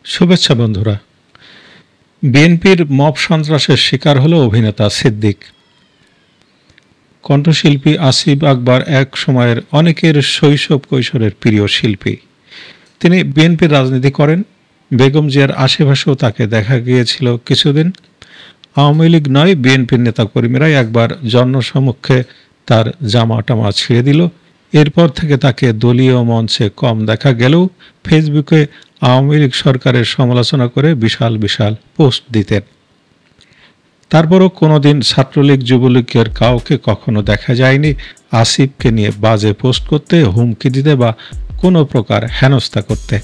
শুভেচ্ছা বন্ধুরা। বিএনপির মব সন্ত্রাসের শিকার হলো অভিনেতা সিদ্দিক। কণ্ঠশিল্পী আসিফ আকবর এক সময়ের অনেকের শৈশব কৈশোরের প্রিয় শিল্পী। তিনি বিএনপির রাজনীতি করেন। বেগম জিয়ার আশেপাশেও তাকে দেখা গিয়েছিল কিছুদিন। আওয়ামী লীগ নয়, বিএনপির নেতাকর্মীরাই একবার জনসমক্ষে তার জামা টামা ছিঁড়ে দিল। এরপর থেকে তাকে দলীয় মঞ্চে কম দেখা গেলেও ফেসবুকে আওয়ামী লীগ সরকারের সমালোচনা করে বিশাল বিশাল পোস্ট দিতেন। তারপরও কোনোদিন ছাত্রলীগ যুবলীগের কাউকে কখনো দেখা যায়নি আসিফকে নিয়ে বাজে পোস্ট করতে, হুমকি দিতে বা কোনো প্রকার হেনস্থা করতে।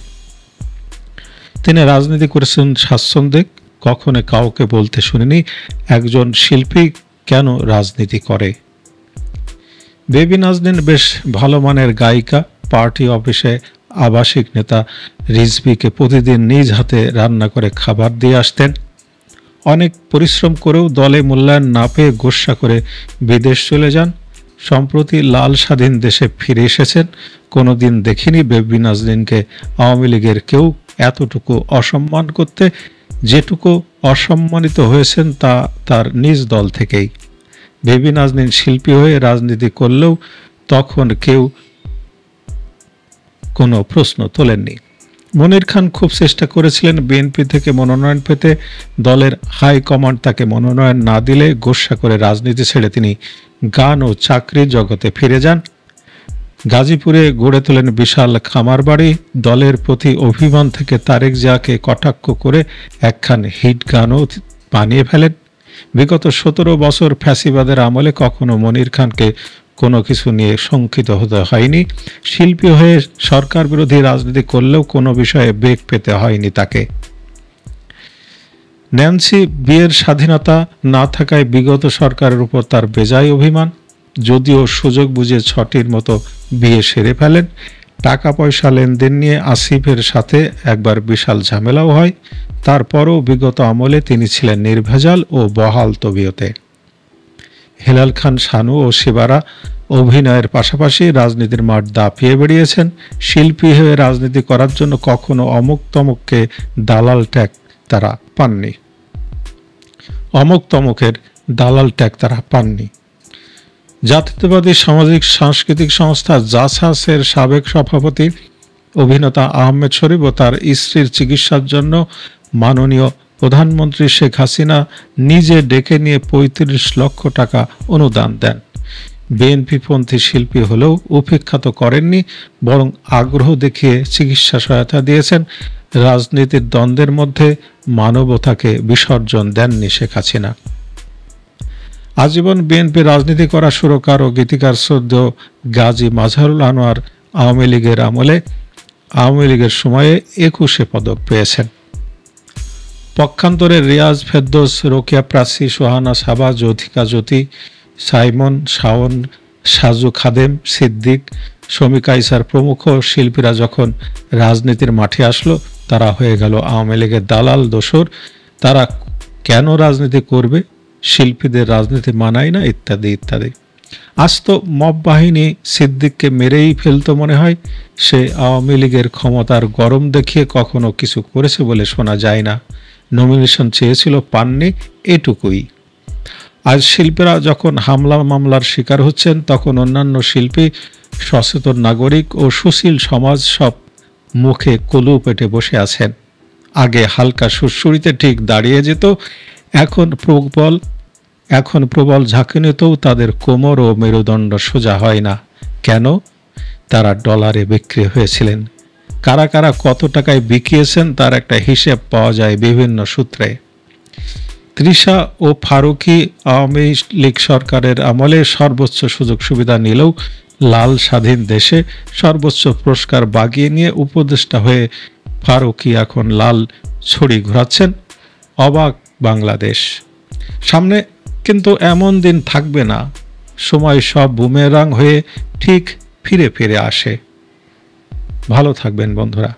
তিনি রাজনীতি করেছেন স্বাচ্ছন্দ্যে, কখনো কাউকে বলতে শুনিনি একজন শিল্পী কেন রাজনীতি করে। বেবি নাজনীন বেশ ভালো মানের গায়িকা। পার্টি অফিসে আবাসিক নেতা রিজভীকে প্রতিদিন নিজ হাতে রান্না করে খাবার দিয়ে আসতেন। অনেক পরিশ্রম করেও দলে মূল্যায়ন না পেয়ে গোস্বা করে বিদেশ চলে যান। সম্প্রতি লাল স্বাধীন দেশে ফিরে এসেছেন। কোনোদিন দেখিনি বেবি নাজনীনকে আওয়ামী লীগের কেউ এতটুকু অসম্মান করতে। যেটুকু অসম্মানিত হয়েছেন তা তার নিজ দল থেকেই। বেবি নাজনীন শিল্পী হয়ে রাজনীতি করলেও তখন কেউ কোনো প্রশ্ন তোলেননি। মনির খান খুব চেষ্টা করেছিলেন বিএনপি থেকে মনোনয়ন পেতে। দলের হাইকমান্ড তাকে মনোনয়ন না দিলে গোস্বা করে রাজনীতি ছেড়ে তিনি গান ও চাকরির জগতে ফিরে যান। গাজীপুরে গড়ে তোলেন বিশাল খামার বাড়ি। দলের প্রতি অভিমান থেকে তারেক জিয়াকে কটাক্ষ করে একখান হিট গানও বানিয়ে ফেলেন। বিগত 17 বছর ফ্যাসিবাদের আমলে কখনো মনির খানকে কোনো কিছু নিয়ে শঙ্কিত হতে হয়নি। শিল্পী হয়ে সরকার বিরোধী রাজনীতি করলেও কোনো বিষয়ে বেগ পেতে হয়নি তাকে। ন্যান্সি বিয়ের স্বাধীনতা না থাকায় বিগত সরকারের উপর তার বেজায় অভিমান। যদিও সুযোগ বুঝে 6টির মতো বিয়ে সেরে ফেলেন। টাকা পয়সা লেনদেন নিয়ে আসিফের সাথে একবার বিশাল ঝামেলাও হয়। তারপরও বিগত আমলে তিনি ছিলেন নির্ভেজাল ও বহাল তবিয়তে। হেলাল খান শানু ও শিবারা অভিনয়ের পাশাপাশি রাজনীতির মাঠ দাপিয়ে বেরিয়েছেন। শিল্পী হয়ে রাজনীতি করার জন্য কখনো অমুক তমুককে দালাল ট্যাগ তারা পাননি। অমুক তমুকের দালাল ট্যাগ তারা পাননি। জাতীয়তাবাদী সামাজিক সাংস্কৃতিক সংস্থা জাসাসের সাবেক সভাপতি অভিনেতা আহমেদ শরীফ ও তার স্ত্রীর চিকিৎসার জন্য মাননীয় প্রধানমন্ত্রী শেখ হাসিনা নিজে ডেকে নিয়ে 35 লক্ষ টাকা অনুদান দেন। বিএনপিপন্থী শিল্পী হলেও উপেক্ষা তো করেননি, বরং আগ্রহ দেখিয়ে চিকিৎসা সহায়তা দিয়েছেন। রাজনীতির দ্বন্দ্বের মধ্যে মানবতাকে বিসর্জন দেননি শেখ হাসিনা। আজীবন বিএনপি রাজনীতি করা সুরকার ও গীতিকার শ্রদ্ধেয় গাজী মাজহারুল আনোয়ার আওয়ামী লীগের আমলে আওয়ামী লীগের সময়ে 21 পদক পেয়েছেন। পক্ষান্তরে রিয়াজ, ফেরদৌস, রোকেয়া প্রাচী, সোহানা সাবা, জ্যোতিকা জ্যোতি, সাইমন, শাওন, সাজু খাদেম, সিদ্দিক, শমিকা ইসার প্রমুখ শিল্পীরা যখন রাজনীতির মাঠে আসলো তারা হয়ে গেল আওয়ামী লীগের দালাল, দোসর। তারা কেন রাজনীতি করবে? শিল্পীদের রাজনীতি মানায় না, ইত্যাদি ইত্যাদি। আজ তো মব বাহিনী সিদ্দিককে মেরেই ফেলতো মনে হয়। সে আওয়ামী লীগের ক্ষমতার গরম দেখিয়ে কখনো কিছু করেছে বলে শোনা যায় না। নমিনেশন চেয়েছিল, পাননি, এটুকুই। আজ শিল্পীরা যখন হামলা মামলার শিকার হচ্ছেন তখন অন্যান্য শিল্পী, সচেতন নাগরিক ও সুশীল সমাজ সব মুখে কলু পেটে বসে আছেন। আগে হালকা সুরসুরিতে ঠিক দাঁড়িয়ে যেত, এখন প্রবল ঝাঁকুনিতেও তাদের কোমর ও মেরুদণ্ড সোজা হয় না। কেন? তারা ডলারে বিক্রি হয়েছিলেন। কারা কারা কত টাকায় বিকিয়েছেন তার একটা হিসেব পাওয়া যায় বিভিন্ন সূত্রে। তৃষা ও ফারুকী আওয়ামী লীগ সরকারের আমলে সর্বোচ্চ সুযোগ সুবিধা নিলেও লাল স্বাধীন দেশে সর্বোচ্চ পুরস্কার বাগিয়ে নিয়ে উপদেষ্টা হয়ে ফারুকী এখন লাল ছড়ি ঘোরাচ্ছেন। অবাক বাংলাদেশ। সামনে কিন্তু এমন দিন থাকবে না, সময় সব বুমেরাং হয়ে ঠিক ফিরে ফিরে আসে। ভালো থাকবেন বন্ধুরা।